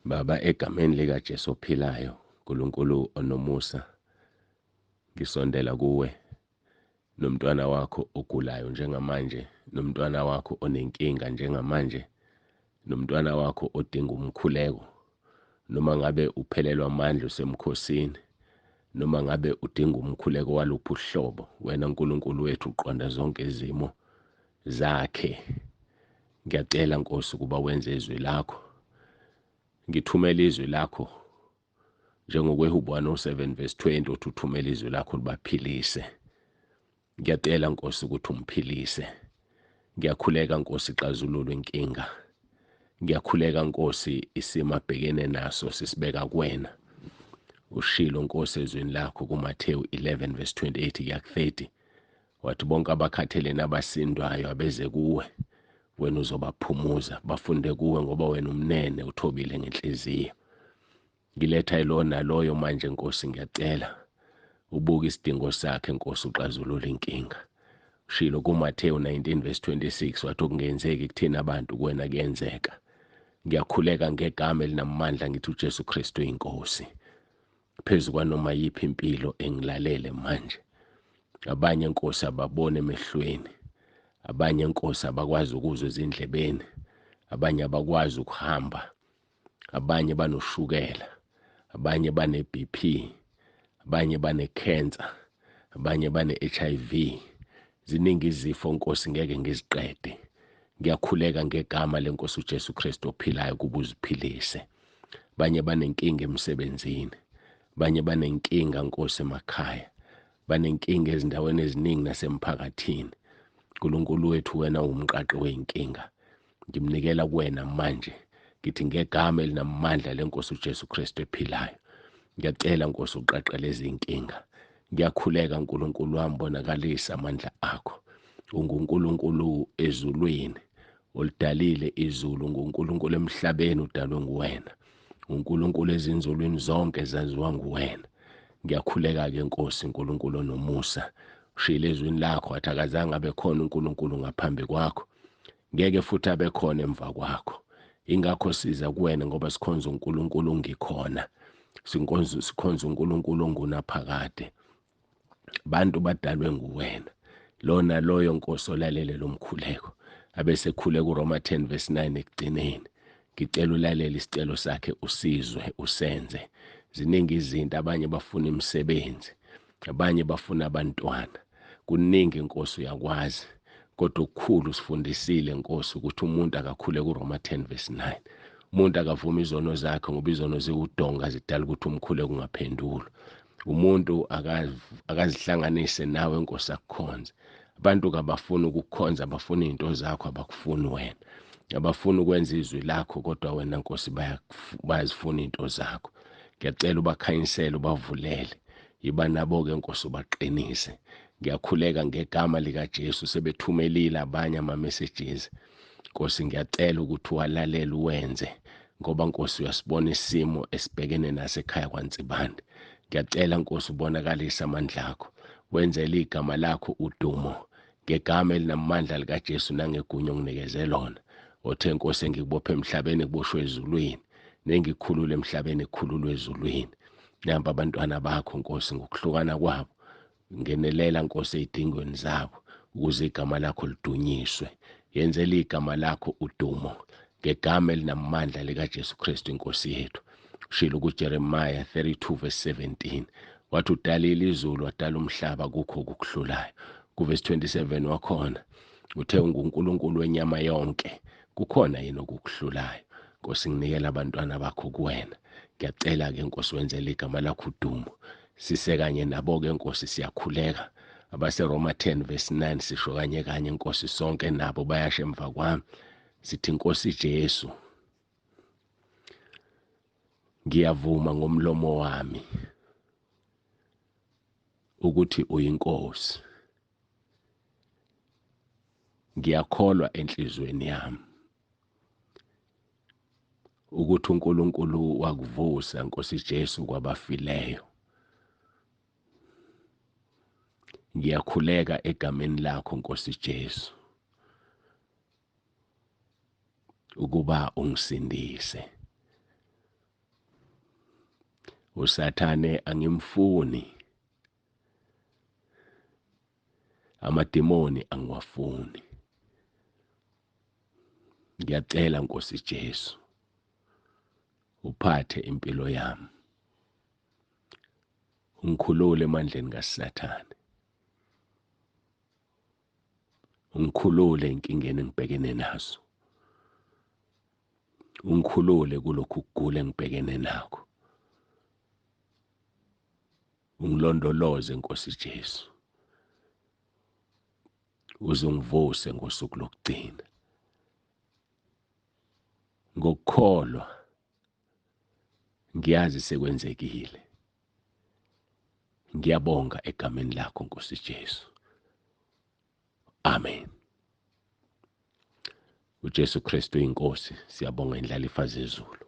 Baba, egameni likaJesu ophilayo, uNkulunkulu onomusa, ngisondela kuwe nomntwana wakho ogulayo njengamanje, nomntwana wakho onenkinga njengamanje, nomntwana wakho odinga umkhuleko, noma ngabe uphelelwa amandla usemkhosini, noma ngabe udinga umkhuleko waluphi uhlobo. Wena Nkulunkulu wethu uqonda zonke izimo zakhe. Ngiyacela Nkosi ukuba wenze izwi lakho. Ngithumela izwi lakho njengokweHubo 107 verse 20 uthi uthumela izwi lakho libaphilise. Ngiyacela Nkosi ukuthi umphilise. Ngiyakhuleka Nkosi ixazulule inkinga. Ngiyakhuleka Nkosi isimo abhekene naso sisibeka kuwena. Ushilo Nkosi ezwini lakho kuMathewu 11 verse 28 kuya 30. Wathi bonke abakhathele nabasindwayo abeze kuwe, wena uzobaphumuza, bafunde kuwe ngoba wena umnene uthobile ngenhliziyo. Ngiletha ilona loyo manje Nkosi, ngiyacela ubuke isidingo sakhe Nkosi, uxazulule inkinga. Ushilo kuMathewu 19 verse 26 wathi okungenzeki kuthina abantu kuwena kuyenzeka. Ngiyakhuleka ngegama elinamandla ngithi uJesu Khristu iNkosi. Phezu kwanoma yiphi impilo engilalele manje. Abanye Nkosi ababone emehlweni, abanye Nkosi abakwazi ukuzwa ezindlebeni, abanye abakwazi ukuhamba, abanye banoshukela, abanye bane-BP, abanye bane-cancer, abanye bane-HIV. Ziningi izifo Nkosi ngeke ngiziqede. Ngiyakhuleka ngegama leNkosi uJesu Khristu ophilayo kuba uziphilise. Abanye banenkinga emsebenzini, abanye banenkinga Nkosi emakhaya, banenkinga ezindaweni eziningi nasemphakathini. Nkulunkulu wethu, wena umqaqi wey'nkinga. Ngimnikela kuwena manje, ngithi ngegama elinamandla leNkosi uJesu Khristu ephilayo. Ngiyacela Nkosi uqaqe lezi inkinga. Ngiyakhuleka Nkulunkulu wami, bonakalisa amandla akho. UnguNkulunkulu ezulwini, olidalile izulu, nguNkulunkulu emhlabeni udalwe nguwena. UNkulunkulu ezinzulwini zonke zaziwa nguwena. Ngiyakhuleka-ke Nkosi Nkulunkulu onomusa, ushilo ezwini lakho wathi akazange abe khona uNkulunkulu ngaphambi kwakho, ngeke futhi abe khona emva kwakho. Ingakho siza kuwena ngoba sikhonza uNkulunkulu ngikhona, sikhonza uNkulunkulu ongunaphakade. Bantu badalwe nguwena. Lona loyo Nkosi olalele Lomkhuleko abesekhuleka uRoma 10 verse 9 ekugcineni. Ngicela ulalele isicelo sakhe, usizwe, usenze. Ziningi izinto, abanye bafuna imisebenzi, abanye bafuna abantwana. Kuningi Nkosi uyakwazi, kodwa okukhulu sifundisile Nkosi ukuthi umuntu akakhuleka uRoma 10 verse 9. Umuntu akavuma izono zakhe ngoba izono ziwudonga zidala ukuthi umkhuleko ungaphendulwa. Umuntu akazihlanganise nawe Nkosi akukhonze. Abantu kabafuna ukukukhonza, abafuna izinto zakho, abakufuni wena. Abafuna ukwenza izwi lakho, kodwa wena Nkosi bayazifuna izinto zakho. Ngiyacela ubakhanyisele, ubavulele. Yiba nabo-ke Nkosi, ubaqinise. Ngiyakhuleka ngegama likaJesu, sebethumelile abanye ama-messages. Nkosi ngiyacela ukuthi uwalalele uwenze, ngoba Nkosi uyasibona isimo esibhekene naso ekhaya kwaNsibande. Ngiyacela Nkosi ubonakalise amandla akho, wenzele igama lakho udumo, ngegama elinamandla likaJesu nangegunya onginikeze lona. Othe Nkosi engikubophe emhlabeni kuboshwe ezulwini, nengikhulule emhlabeni kukhululwe ezulwini. Namba abantwana bakho Nkosi ngokuhlukana kwabo, ngenelela Nkosi ezidingweni zabo, ukuze igama lakho lidunyiswe. Yenzele igama lakho udumo, ngegama elinamandla likaJesu Khristu iNkosi yethu. Ushilo kuJeremiah 32 verse 17 wathi udalile izulu, wadala umhlaba, kukho okukuhlulayo. Kuverse 27 wakhona uthe unguNkulunkulu wenyama yonke, kukhona yini okukuhlulayo? Nkosi nginikela abantwana bakho kuwena. Ngiyacela-ke Nkosi wenzele igama lakho udumo. Sisekanye nabo-ke Nkosi, siyakhuleka abaseRoma 10 verse 9 sisho kanye kanye Nkosi, sonke nabo bayasho emva kwami sithi Nkosi Jesu, ngiyavuma ngomlomo wami ukuthi uyiNkosi. Ngiyakholwa enhlizweni yami ukuthi uNkulunkulu wakuvusa Nkosi Jesu kwabafileyo. Ngiyakhuleka egameni lakho Nkosi Jesu ukuba ungisindise. uSathane angimfuni, amadimoni angiwafuni. Ngiyacela Nkosi Jesu, uphathe impilo yami, ungikhulule emandleni kaSathane, ungikhulule enkingeni engibhekene nazo, ungikhulule kulokhu kugula engibhekene nakho, ungilondoloze Nkosi Jesu, uze ungivuse ngosuku lokugcina. Ngokukholwa ngiyazi sekwenzekile. Ngiyabonga egameni lakho Nkosi Jesu. Amen. UJesu Khristu uyiNkosi, siyabonga indlalifa zezulu.